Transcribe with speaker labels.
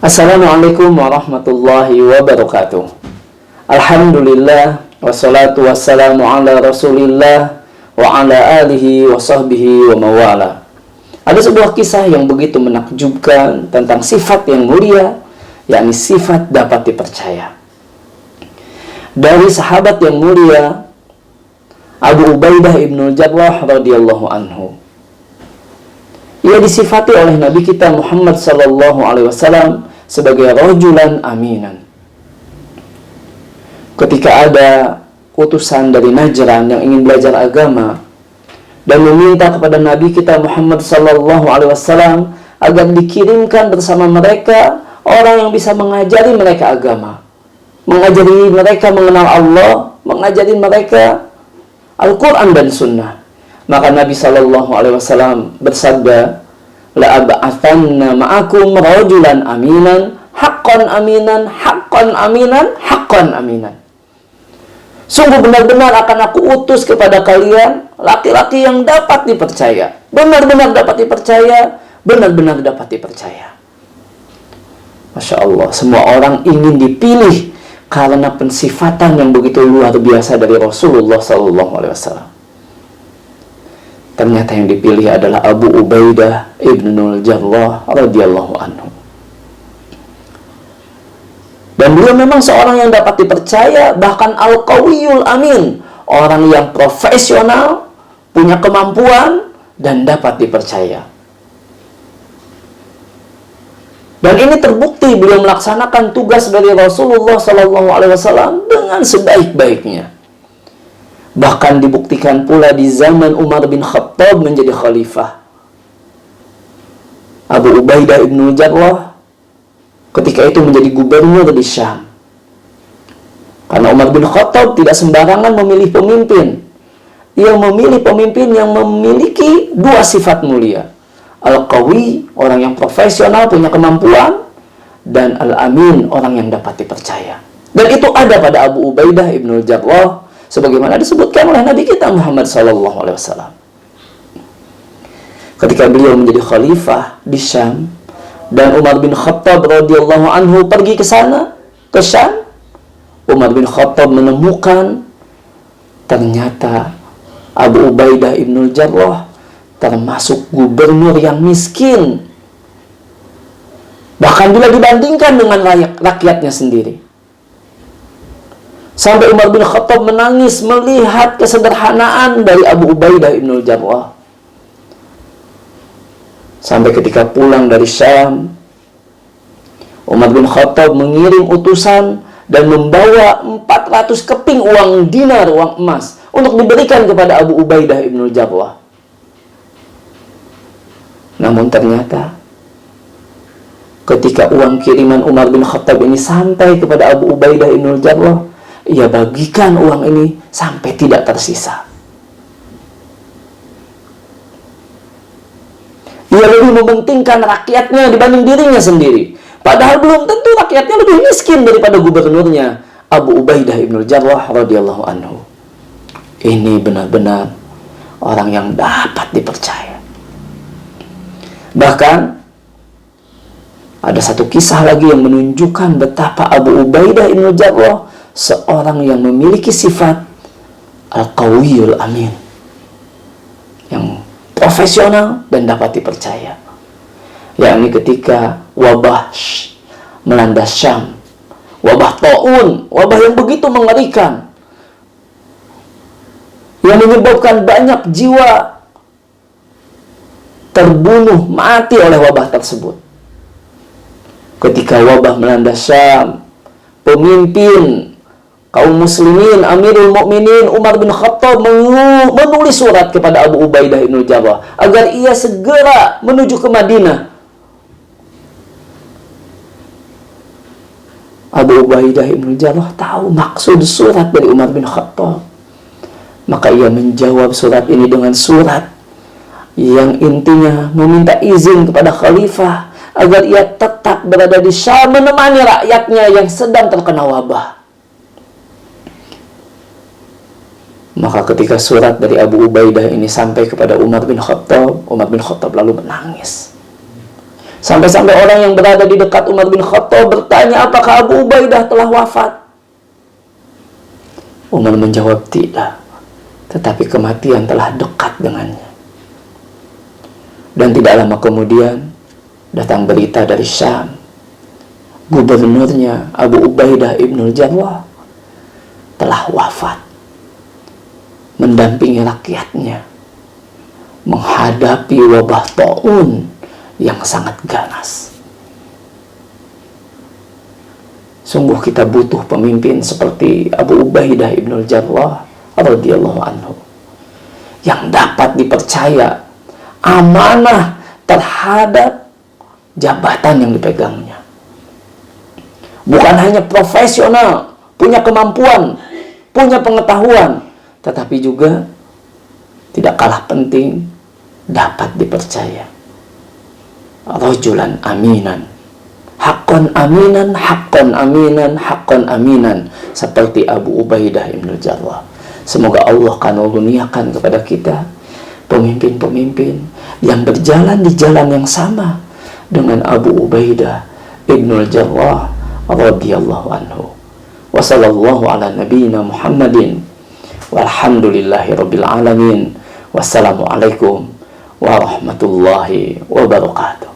Speaker 1: Assalamualaikum warahmatullahi wabarakatuh. Alhamdulillah, wassalatu wassalamu ala rasulillah wa ala alihi wa sahbihi wa mawala. Ada sebuah kisah yang begitu menakjubkan tentang sifat yang mulia, yakni sifat dapat dipercaya. Dari sahabat yang mulia Abu Ubaidah ibnul Jarrah radhiyallahu anhu. Ia disifati oleh Nabi kita Muhammad sallallahu alaihi wasallam sebagai rajulan aminan. Ketika ada utusan dari Najran yang ingin belajar agama dan meminta kepada Nabi kita Muhammad sallallahu alaihi wasallam agar dikirimkan bersama mereka orang yang bisa mengajari mereka agama, mengajari mereka mengenal Allah, mengajari mereka Al-Quran dan Sunnah. Maka Nabi sallallahu alaihi wasallam bersabda, la ab'athanna ma'akum rajulan aminan, haqqan aminan, haqqan aminan, haqqan aminan. Sungguh benar-benar akan aku utus kepada kalian laki-laki yang dapat dipercaya, benar-benar dapat dipercaya, benar-benar dapat dipercaya. Masya Allah, semua orang ingin dipilih karena pensifatan yang begitu luar biasa dari Rasulullah SAW. Ternyata yang dipilih adalah Abu Ubaidah ibnul Jarrah radhiyallahu anhu. Dan beliau memang seorang yang dapat dipercaya, bahkan al-qawiyul amin, orang yang profesional, punya kemampuan dan dapat dipercaya. Dan ini terbukti beliau melaksanakan tugas dari Rasulullah SAW dengan sebaik-baiknya. Bahkan dibuktikan pula di zaman Umar bin Khattab menjadi khalifah. Abu Ubaidah ibnul Jarrah ketika itu menjadi gubernur di Syam. Karena Umar bin Khattab tidak sembarangan memilih pemimpin. Ia memilih pemimpin yang memiliki dua sifat mulia. Al-Qawi, orang yang profesional, punya kemampuan, dan Al-Amin, orang yang dapat dipercaya. Dan itu ada pada Abu Ubaidah ibnul Jarrah, sebagaimana disebutkan oleh Nabi kita Muhammad SAW. Ketika beliau menjadi khalifah di Syam, dan Umar bin Khattab radhiyallahu anhu pergi ke sana, ke Syam, Umar bin Khattab menemukan ternyata Abu Ubaidah ibnul Jarrah termasuk gubernur yang miskin, bahkan bila dibandingkan dengan rakyatnya sendiri. Sampai Umar bin Khattab menangis melihat kesederhanaan dari Abu Ubaidah ibnul Jarrah. Sampai ketika pulang dari Syam, Umar bin Khattab mengirim utusan dan membawa 400 keping uang dinar, uang emas, untuk diberikan kepada Abu Ubaidah ibnul Jarrah. Namun ternyata ketika uang kiriman Umar bin Khattab ini sampai kepada Abu Ubaidah ibnul Jarrah, ia bagikan uang ini sampai tidak tersisa. Ia lebih mementingkan rakyatnya dibanding dirinya sendiri. Padahal belum tentu rakyatnya lebih miskin daripada gubernurnya, Abu Ubaidah ibnul Jarrah radhiyallahu anhu. Ini benar-benar orang yang dapat dipercaya. Bahkan ada satu kisah lagi yang menunjukkan betapa Abu Ubaidah ibnul Jarrah seorang yang memiliki sifat al-qawiyul amin, yang profesional dan dapat dipercaya. Yakni ketika wabah melanda Syam, wabah taun, wabah yang begitu mengerikan, yang menyebabkan banyak jiwa terbunuh, mati oleh wabah tersebut. Ketika wabah melanda Syam, pemimpin kaum muslimin, Amirul Mukminin Umar bin Khattab menulis surat kepada Abu Ubaidah ibnul Jarrah agar ia segera menuju ke Madinah. Abu Ubaidah ibnul Jarrah tahu maksud surat dari Umar bin Khattab. Maka ia menjawab surat ini dengan surat yang intinya meminta izin kepada khalifah agar ia tetap berada di Syam menemani rakyatnya yang sedang terkena wabah. Maka ketika surat dari Abu Ubaidah ini sampai kepada Umar bin Khattab lalu menangis. Sampai-sampai orang yang berada di dekat Umar bin Khattab bertanya, apakah Abu Ubaidah telah wafat? Umar menjawab, tidak, tetapi kematian telah dekat dengannya. Dan tidak lama kemudian datang berita dari Syam, gubernurnya Abu Ubaidah ibnul Jarrah telah wafat, mendampingi rakyatnya menghadapi wabah taun yang sangat ganas. Sungguh kita butuh pemimpin seperti Abu Ubaidah ibnul Jarrah radhiyallahu anhu, yang dapat dipercaya amanah terhadap jabatan yang dipegangnya. Bukan hanya profesional, punya kemampuan, punya pengetahuan, tetapi juga tidak kalah penting dapat dipercaya. Rajulan aminan, haqqan aminan, haqqan aminan, haqqan aminan, seperti Abu Ubaidah ibnul Jarrah. Semoga Allah karuniakan kepada kita pemimpin-pemimpin yang berjalan di jalan yang sama dengan Abu Ubaidah ibnul Jarrah radhiyallahu anhu. Wa sallallahu ala nabiyyina Muhammadin walhamdulillahi rabbil alamin. Wassalamualaikum warahmatullahi wabarakatuh.